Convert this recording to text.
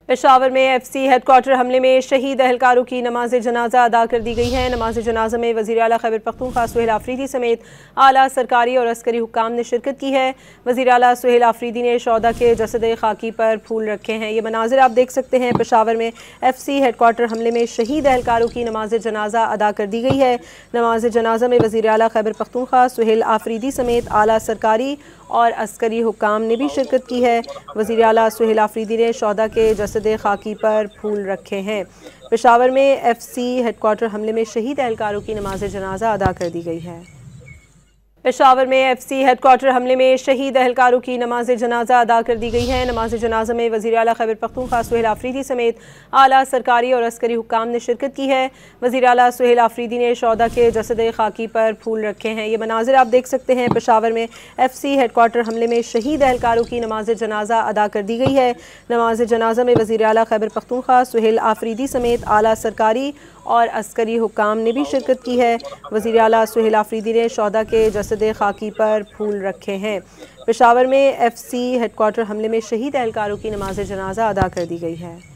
पेशावर में FC headquarter हमले में शहीद एहलकारों की नमाज जनाजा अदा कर दी गई है। नमाज जनाजा में वज़ीर आला खैबर पख्तूनख्वा सुहेल आफरीदी समेत आला सरकारी और अस्करी हुक्काम ने शिरकत की है। वज़ीर आला सुहेल आफरीदी ने शौदा के जसद खाकी पर फूल रखे हैं। ये मनाजिर आप देख सकते हैं। पेशावर में FC हेडक्वार्टर हमले में शहीद एहलकारों की नमाज जनाजा अदा कर दी गई है। नमाज जनाजा में वज़ीर आला खैबर पख्तूनख्वा सुहेल आफरीदी समेत आला सरकारी और अस्करी हुक्काम ने भी शिरकत की है। वज़ीर आला सुहेल आफरीदी ने शौदा के जसद खाकी पर फूल रखे हैं। पेशावर में FC हेडक्वार्टर हमले में शहीद एहलकारों की नमाज जनाजा अदा कर दी गई है। पेशावर में FC हेडक्वार्टर हमले में शहीद एहलकारों की नमाज जनाजा अदा कर दी गई है। नमाज जनाजा में वज़ीर आला खैबर पख्तूनख्वा सुहेल आफरीदी समेत आला सरकारी और अस्करी हुक्काम ने शिरकत की है। वज़ीर आला सुहेल आफरीदी ने शौदा के जसद खाकी पर फूल रखे हैं। ये मनाजिर आप देख सकते हैं। पेशावर में FC हेडक्वार्टर हमले में शहीद एहलकारों की नमाज जनाजा अदा कर दी गई है। नमाज जनाजा में वज़ीर आला खैबर पख्तूनख्वा सुहेल आफरीदी समेत आला सरकारी और अस्करी हुक्काम ने भी शिरकत की है। वज़ीर आला सुहेल आफरीदी ने शौदा के जसद खाकी पर फूल रखे हैं। पेशावर में FC हेडक्वार्टर हमले में शहीद एहलकारों की नमाज जनाजा अदा कर दी गई है।